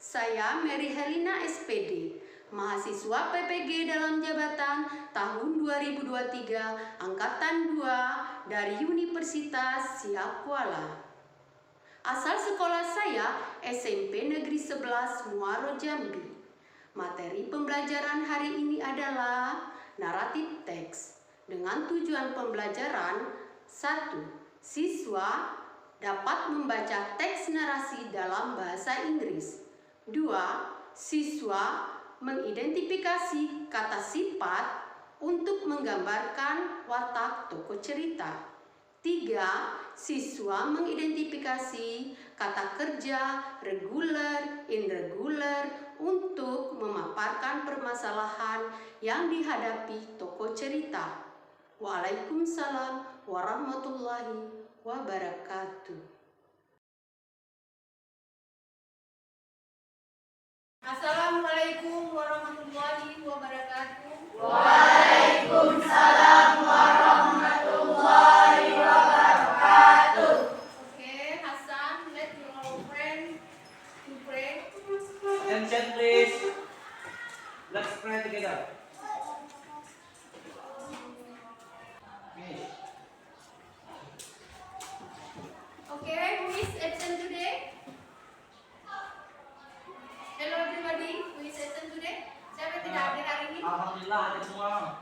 Saya Mary Helena SPD, mahasiswa PPG dalam jabatan tahun 2023 Angkatan 2 dari Universitas Siak Kuala. Asal sekolah saya SMP Negeri 11 Muaro Jambi. Materi pembelajaran hari ini adalah naratif teks dengan tujuan pembelajaran 1. Siswa dapat membaca teks narasi dalam bahasa Inggris. 2. Siswa mengidentifikasi kata sifat untuk menggambarkan watak tokoh cerita. 3. Siswa mengidentifikasi kata kerja reguler, irregular untuk memaparkan permasalahan yang dihadapi tokoh cerita. Waalaikumsalam warahmatullahi wabarakatuh. Assalamualaikum warahmatullahi wabarakatuh. Waalaikumsalam warahmatullahi wabarakatuh. Okay, Hassan, let your friend to pray. Attention please. Let's pray together. Finish. Okay, who is absent today? Hello everybody, who is absent today? Siapa yang tidak hadir hari ini? Alhamdulillah ada semua.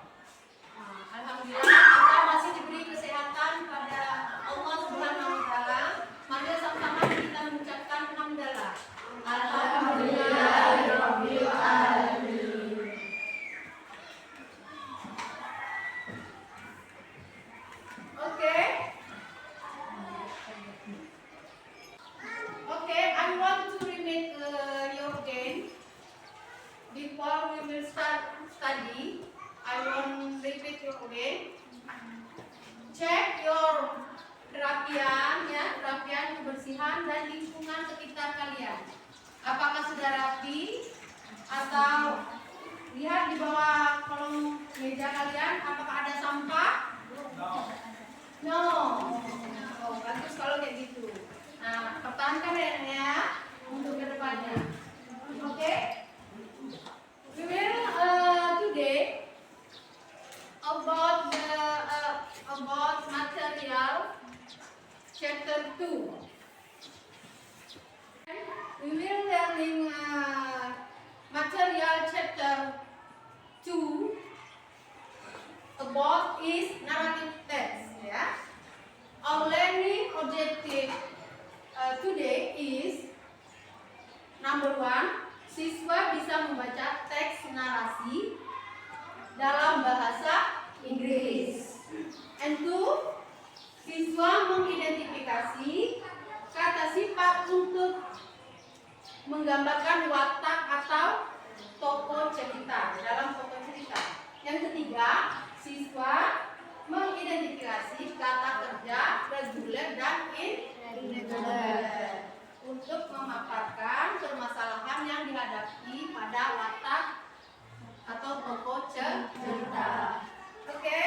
Alhamdulillah kita masih diberi kesehatan pada Allah Subhanahu wa taala. Mari sama-sama kita mengucapkan hamdalah. Alhamdulillahirabbil alamin. Okay. Okay, I want to remake your game. Before we will start study, I want repeat your game. Cek your kerapian, ya, kerapian, kebersihan dan lingkungan sekitar kalian. Apakah sudah rapi? Atau lihat di bawah kolong meja kalian, apakah ada sampah? No. Oh, bagus kalau kayak gitu. Nah, pertahankan ya untuk kedepannya. Oke? We will today about material chapter 2. We will learning material chapter 2 about is narrative text, ya. Our learning objective today is number 1, siswa bisa membaca teks narasi dalam bahasa Inggris. And 2, siswa mengidentifikasi kata sifat untuk menggambarkan watak atau tokoh cerita dalam tokoh cerita. Yang ketiga, siswa mengidentifikasi kata kerja reguler dan irregular untuk memaparkan permasalahan yang dihadapi pada watak atau tokoh cerita. Oke?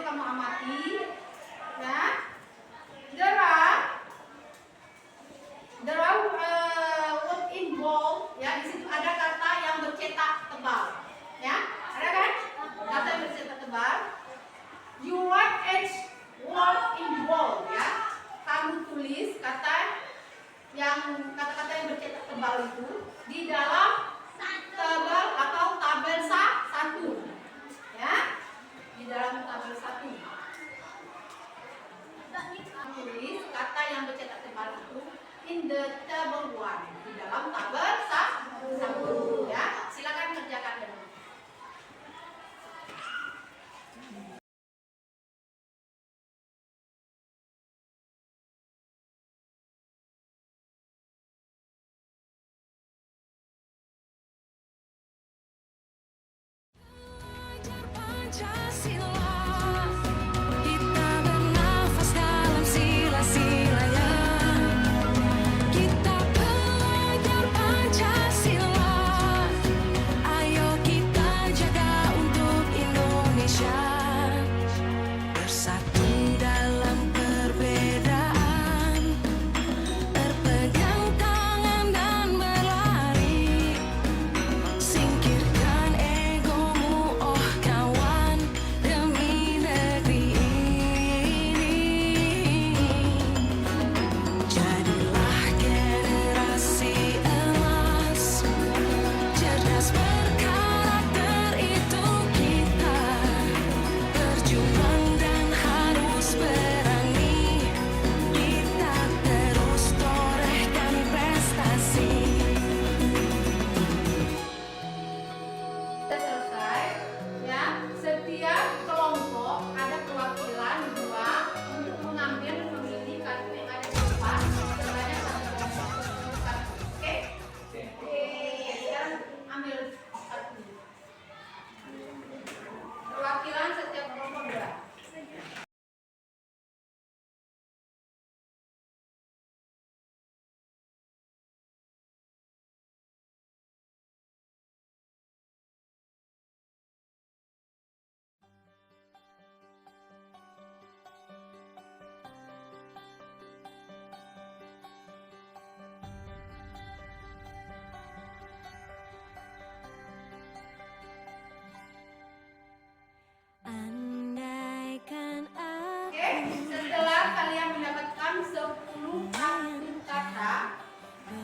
kamu amati, ya. There are word in bold, ya. Di situ ada kata yang bercetak tebal, ya. Ada kan? Kata yang bercetak tebal. You write each word in bold, ya. Kamu tulis kata-kata yang bercetak tebal itu di dalam tabel atau tabel satu, ya. Di dalam tabel 1. Tulis kata yang bercetak tebal itu in the table 1, di dalam tabel 1, ya. Silakan kerjakan dulu. Kita bernafas dalam sila-silanya. Kita belajar Pancasila. Ayo kita jaga untuk Indonesia. Bersatu dalam perbedaan, berpegang tangan dan berlari. Singkirkan egomu, oh kawan, demi negeri ini. Jadilah generasi emas, cerdas berkarakter itu kita. Berjuang dan harus berani, kita terus torehkan prestasi. Sudah selesai, ya. Setiap kelompok ada perwakilan 2 untuk mengambil memilih kartu yang ada di depan sebanyak 1 kelompok. Oke? Oke. Sekarang ambil kartu. Perwakilan setiap kelompok 2. Andaikan Oke, setelah kalian mendapatkan 10 kartu kata,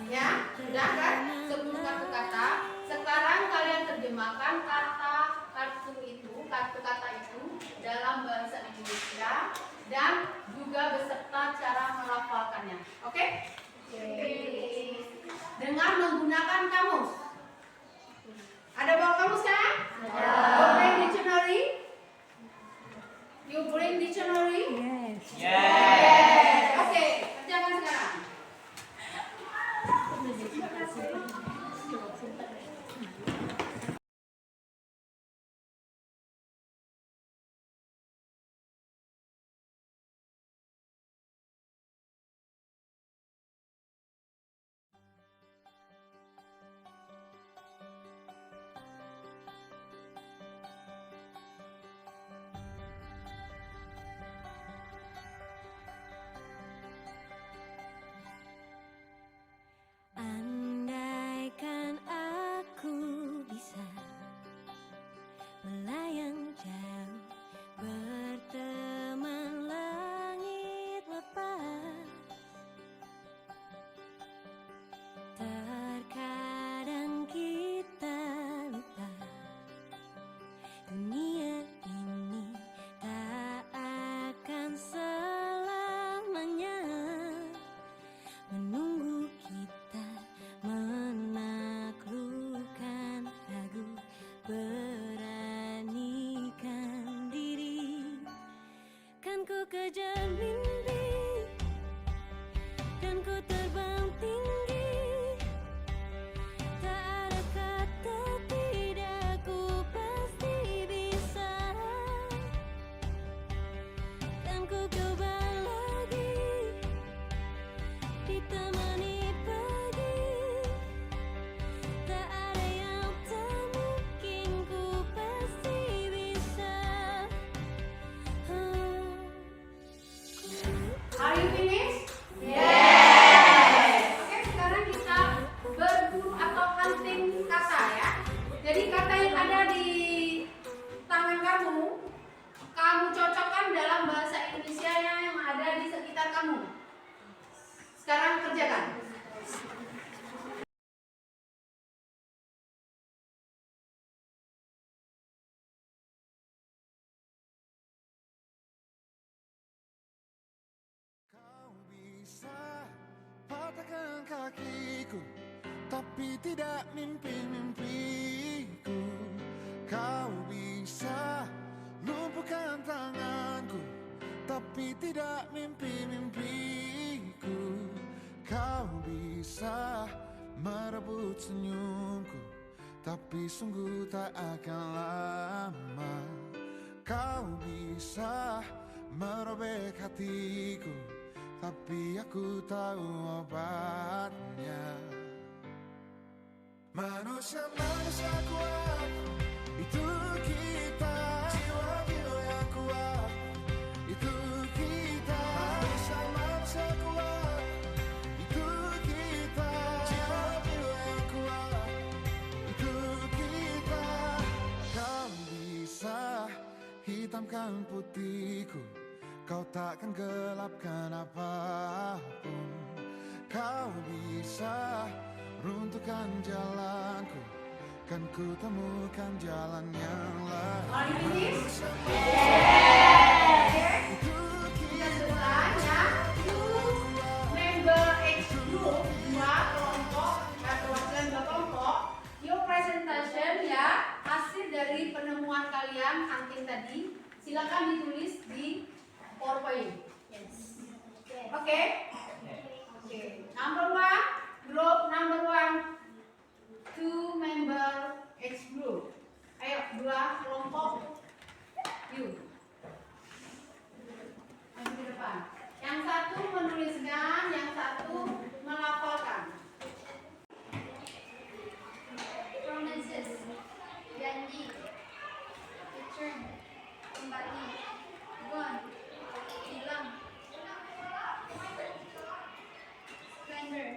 ya, sudah kan? 10 kartu kata. Sekarang kalian terjemahkan kartu kata itu dalam bahasa Indonesia dan juga beserta cara melafalkannya. Oke? Dengan menggunakan kamus. Ada bawa kamus kan? You bring dictionary? You bring dictionary? Yes. Oke, kerjakan sekarang. Andaikan aku bisa melayang jauh, berteman langit lepas. Terkadang kita lupa, dunia ini tak akan selamanya menunggu kita menaklukkan ragu. Beranikan diri, kan ku kejar mimpi, dan ku terbang tinggi. Tak ada kata tidak, ku pasti bisa. Dan ku coba lagi, ditemani pagi. Tak ada yang tak mungkin, ku pasti bisa. bisa patahkan kakiku, tapi tidak mimpi-mimpiku. Kau bisa lumpuhkan tanganku, tapi tidak mimpi-mimpiku. Kau bisa merebut senyumku, tapi sungguh tak akan lama. Kau bisa merobek hatiku, tapi aku tahu obatnya. Manusia-manusia kuat, itu kita. Jiwa-jiwa yang kuat, itu kita. Manusia-manusia kuat, itu kita. Jiwa-jiwa yang kuat, itu kita. Kau bisa hitamkan putihku, kau takkan gelapkan apapun. Kau bisa runtuhkan jalanku, kan ku temukan jalan yang lain. Are you finished? Itu Kita selesai ya. Two member X group, dua kelompok atau dua kelompok. Your presentation ya, hasil dari penemuan kalian hunting tadi, silakan ditulis di PowerPoint. Yes. Oke? Oke. Number one, group number one, two member X group. Ayo, dua kelompok. You. Maju ke depan. Yang satu menuliskan, yang satu melafalkan. Promises. Janji. Return. Kembali. Gone. Hilang. Splendor.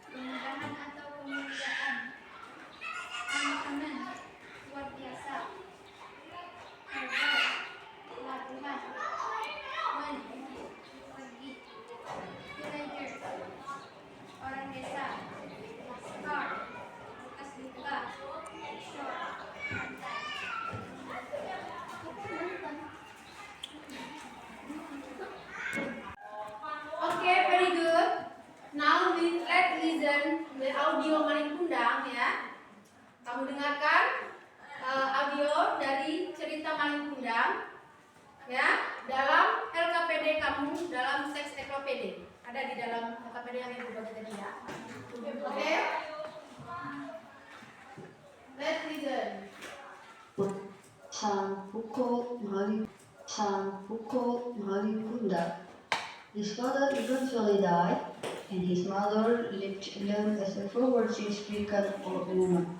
Kemudahan atau kemuliaan. Uncommon. Luar biasa. Hebat. Pelabuhan. When. Pergi. Villager. Orang desa. Scar. Bekas luka. Shore. Pantai. Oke, very good. Now let's listen the audio Malin Kundang ya. Kamu dengarkan audio dari cerita Malin Kundang ya dalam LKPD kamu, dalam seks LKPD. Ada di dalam LKPD yang ibu bagi tadi ya. Oke. Let's listen. Sanfuko Marikunda. His father eventually died, and his mother lived alone as a overseas-stricken old woman.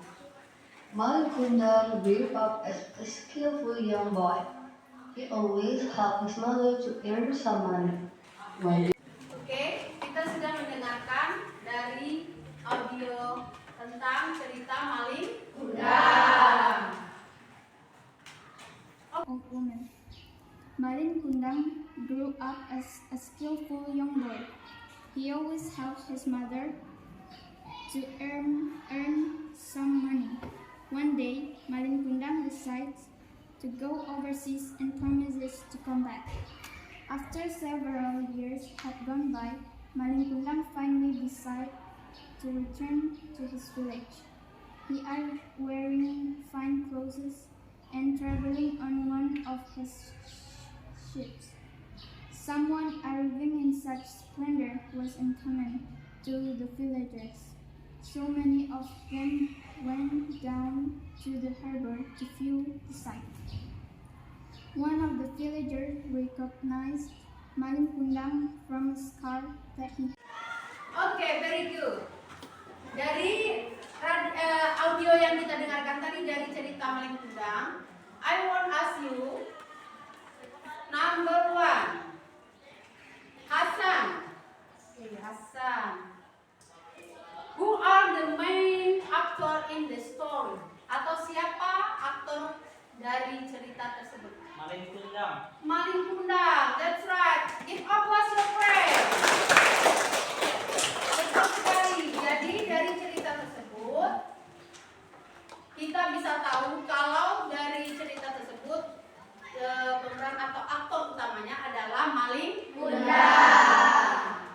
Marikunda grew up as a skillful young boy. He always helped his mother to earn some money. One Oke, kita sudah mendengarkan dari audio tentang cerita Malin Kundang. Old woman. Malin Kundang grew up as a skillful young boy. He always helped his mother to earn some money. One day, Malin Kundang decides to go overseas and promises to come back. After several years had gone by, Malin Kundang finally decided to return to his village. He is wearing fine clothes and traveling on one of his ships. Someone arriving in such splendor was uncommon to the villagers. So many of them went down to the harbor to view the sight. One of the villagers recognized Malin Kundang from a scar that he Oke, very good. Dari audio yang kita dengarkan tadi dari cerita Malin Kundang, I want ask you, number one, Hasan. Hasan. Who are the main actor in the story? Atau siapa aktor dari cerita tersebut? Malin Kundang. Malin Kundang, that's right. Give applause your friend. Betul sekali. Jadi dari cerita tersebut kita bisa tahu kalau dari cerita tersebut pemeran atau aktor utamanya adalah Malin Kundang.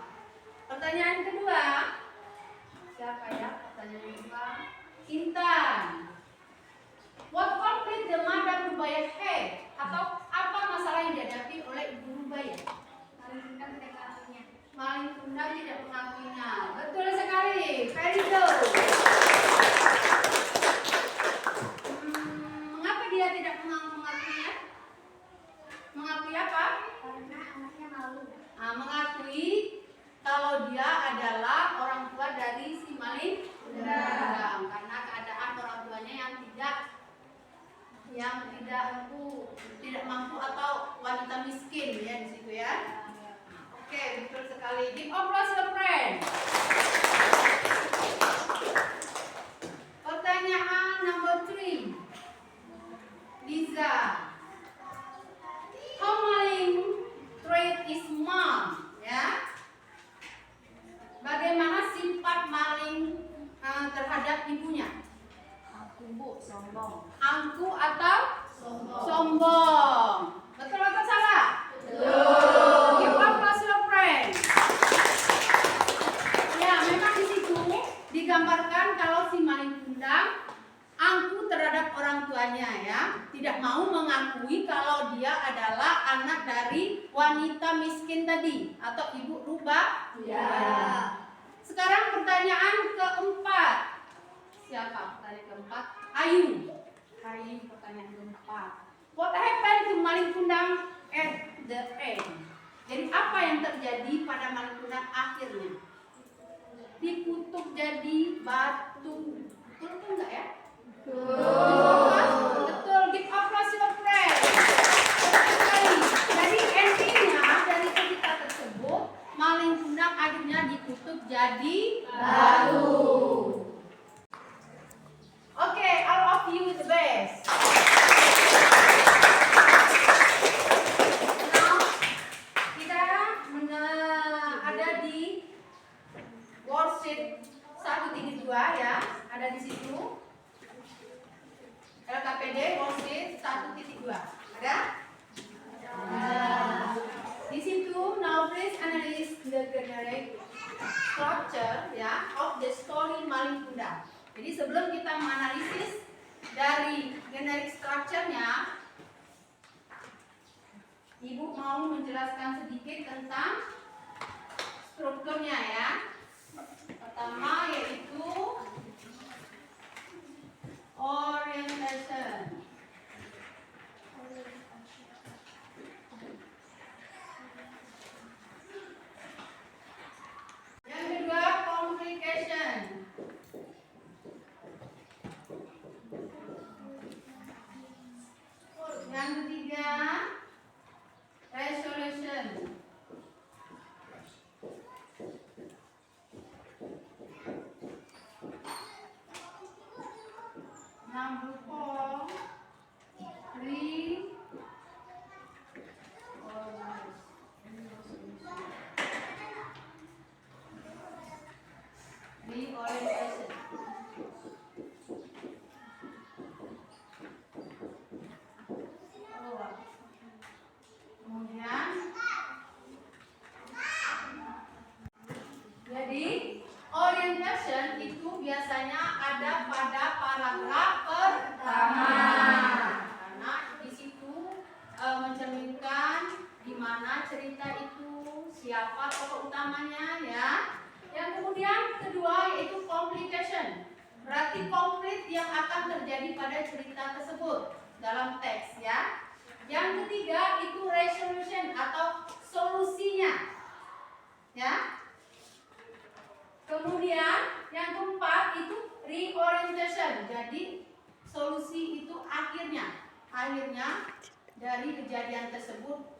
mengakui kalau dia adalah orang tua dari si maling kundang karena keadaan orang tuanya yang tidak mampu atau wanita miskin ya di situ ya. Oke, betul sekali. Give applause to friend. Pertanyaan number 3. Liza. How maling treat his mom? Ya. Bagaimana sifat maling terhadap ibunya? Aku bu, sombong. Angku atau sombong? Betul atau salah? Betul. Give applause to friend. Ya, memang di situ digambarkan kalau si maling kundang angku terhadap orang tuanya ya, tidak mau mengakui kalau dia adalah anak dari wanita miskin tadi atau ibu rubah. Ya. Sekarang pertanyaan keempat. Siapa? Pertanyaan keempat. Ayu, pertanyaan keempat. What happened to maling kundang at the end? Jadi apa yang terjadi pada maling kundang akhirnya? Dikutuk jadi batu. Betul enggak ya? Betul. Give applause to your friend. Jadi endingnya dari cerita tersebut maling kundang akhirnya dikutuk jadi batu. Oke, all of you the best. Now kita ada di worksheet 132 ya, ada di situ. LKPD worksheet 1.2 ada? Di situ now please analyze the generic structure ya of the story maling kundang. Jadi sebelum kita menganalisis dari generic structure-nya, Ibu mau menjelaskan sedikit tentang strukturnya ya. Pertama yaitu orientation. Yang kedua complication. Yang ketiga resolution. Number 4 reorientation. Kemudian jadi orientation itu biasanya ada pada paragraf pertama karena di situ mencerminkan di mana cerita itu, siapa tokoh utamanya ya. Yang kemudian kedua yaitu complication, berarti konflik yang akan terjadi pada cerita tersebut dalam teks ya. Yang ketiga itu resolution atau solusinya ya. Kemudian yang keempat itu reorientation, jadi solusi itu akhirnya dari kejadian tersebut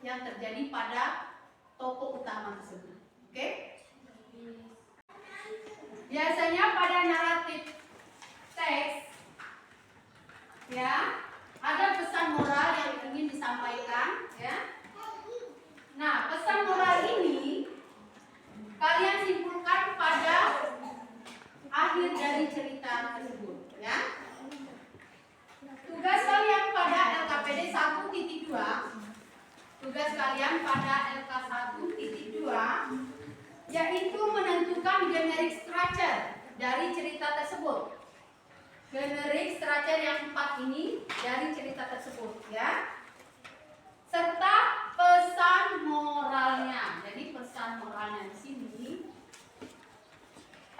yang terjadi pada tokoh utama tersebut. Oke? Biasanya pada naratif teks ya ada pesan moral yang ingin disampaikan ya. Nah, pesan moral ini kalian simpulkan pada akhir dari cerita tersebut ya. Tugas kalian pada LKPD 1.2, tugas kalian pada LK 1.2 yaitu menentukan generic structure dari cerita tersebut. Generic structure yang 4 ini dari cerita tersebut ya. Serta pesan moralnya. Jadi pesan moralnya di sini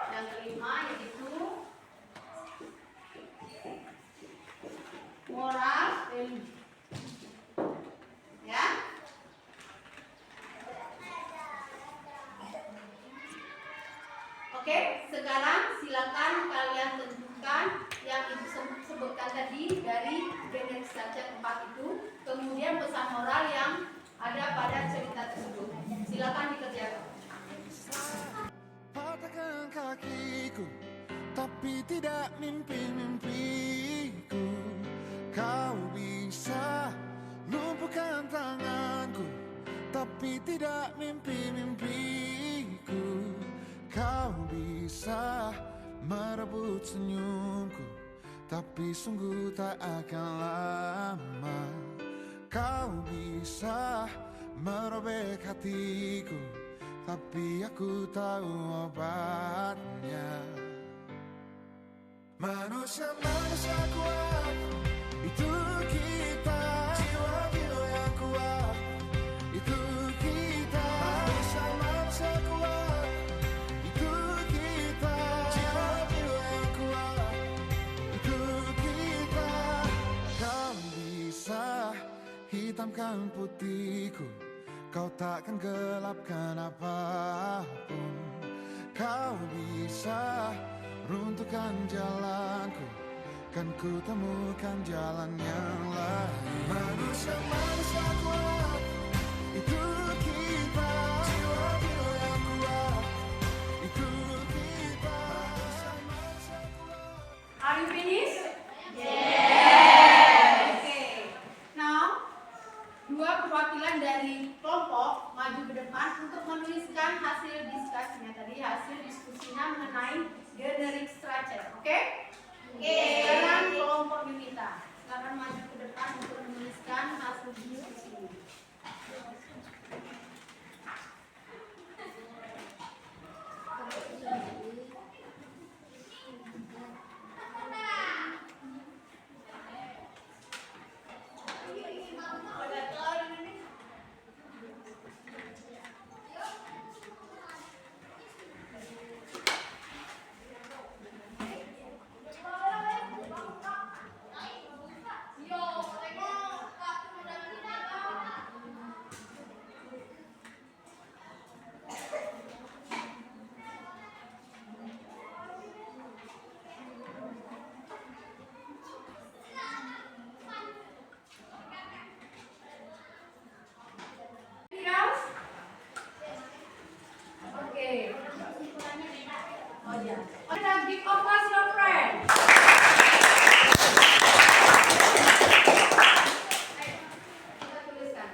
yang kelima yaitu moral value. Ya. Oke, sekarang silakan kalian tentukan yang ibu sebutkan tadi dari generic structure 4 itu, kemudian pesan moral yang ada pada cerita tersebut. Silakan dikerjakan. Patahkan kakiku, tapi tidak mimpi-mimpiku. Kau bisa lumpuhkan tanganku, tapi tidak mimpi-mimpiku. Kau bisa merebut senyumku, tapi sungguh tak akan lama. Kau bisa merobek hatiku, tapi aku tahu obatnya. Manusia-manusia kuat, itu kita. Jiwa-jiwa yang kuat, itu kita. Manusia-manusia kuat, itu kita. Jiwa-jiwa yang kuat, itu kita. Kau bisa hitamkan putihku, kau takkan gelapkan apapun. Kau bisa runtuhkan jalanku, kan ku temukan jalan yang lain. Manusia-manusia kuat, itu kita. Jiwa-jiwa yang kuat, itu kita. Manusia-manusia kuat. Are you finished? Okay. Now, dua perwakilan dari kelompok maju ke depan untuk menuliskan hasil diskusinya tadi, hasil diskusinya mengenai generic structure. Oke? Sekarang kelompok Yunita, silakan maju ke depan untuk menuliskan hasil diskusinya. Give of us your friend. Kita tuliskan.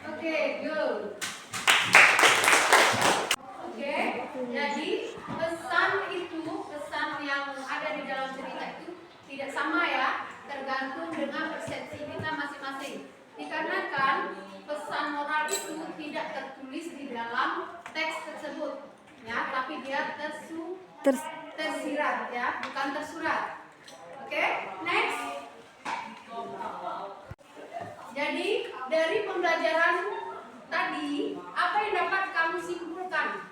Oke, good. Oke, jadi pesan itu, pesan yang ada di dalam cerita itu tidak sama ya, tergantung dengan persepsi kita masing-masing. Dikarenakan pesan moral itu tidak tertulis di dalam teks tersebut, ya, tapi dia tersirat, ya, bukan tersurat. Oke, next. Jadi dari pembelajaran tadi, apa yang dapat kamu simpulkan?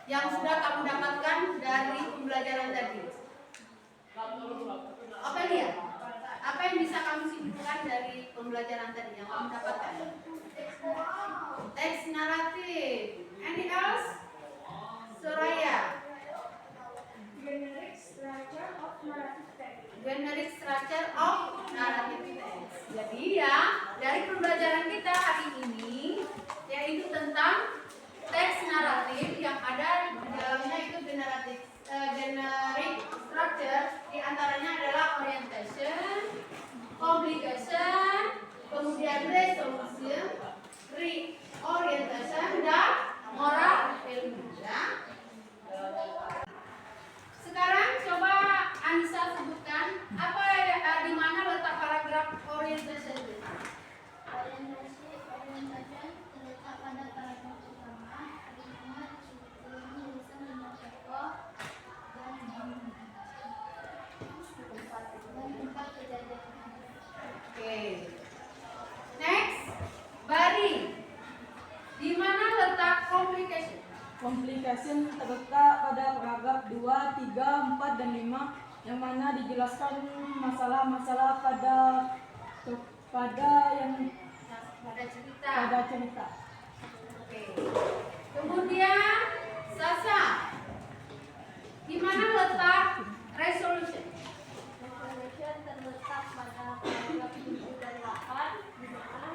Yang sudah kamu dapatkan dari pembelajaran tadi? Apa lihat? Apa yang bisa kamu simpulkan dari pembelajaran tadi yang kamu dapatkan? Teks naratif. Any else? Soraya. Generic structure of narrative text. Generic structure of narrative text. Jadi ya, dari pembelajaran kita hari ini yaitu tentang teks naratif yang ada di dalamnya itu generic structure, di antaranya adalah orientation, obligation, kemudian resolution, reorientation, dan complication? Complication terletak pada paragraf 2, 3, 4, dan 5 yang mana dijelaskan masalah-masalah pada cerita. pada cerita. Oke. Kemudian Sasa, di mana letak resolution? Resolution terletak pada paragraf 7 dan 8 di mana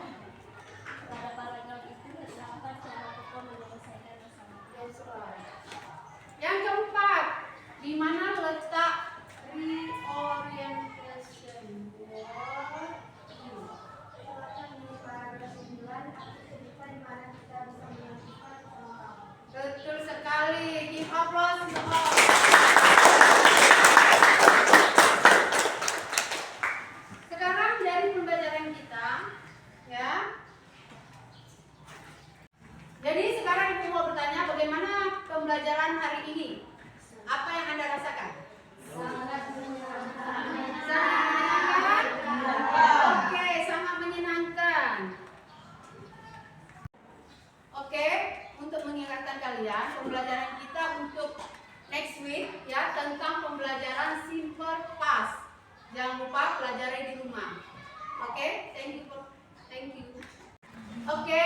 pada paragraf itu terdapat cara tokoh menyelesaikan masalah. Yang keempat, di mana letak reorientation? Betul sekali. Give applause untuk all. Sekarang dari pembelajaran kita, ya. Jadi sekarang Ibu mau bertanya bagaimana pembelajaran hari ini? Apa yang Anda rasakan? Sangat menyenangkan. Sangat menyenangkan? Oke, sangat menyenangkan. Oke, untuk mengingatkan kalian, pembelajaran kita untuk next week ya tentang pembelajaran simple past. Jangan lupa pelajari di rumah. Oke, thank you. Oke,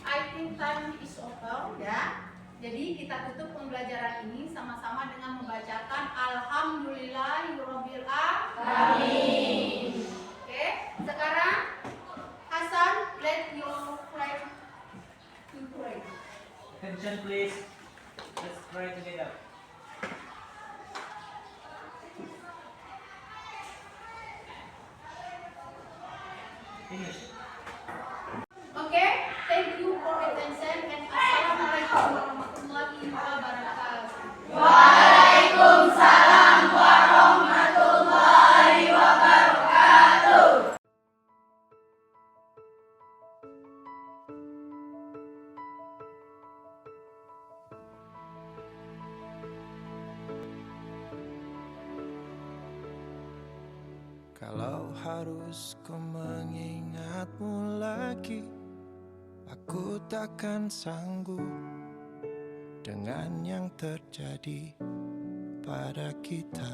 I think time is over ya. Jadi kita tutup pembelajaran ini sama-sama dengan membacakan Alhamdulillahirabbil alamin. Oke, sekarang Hasan, let your friend to pray. Attention please. Let's pray together. Finish. Okay, thank you for attention and assalamualaikum warahmatullahi wabarakatuh. Kalau harus ku mengingatmu lagi, aku takkan sanggup dengan yang terjadi pada kita.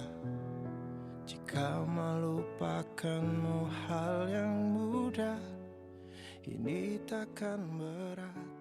Jika melupakanmu hal yang mudah, ini takkan berat.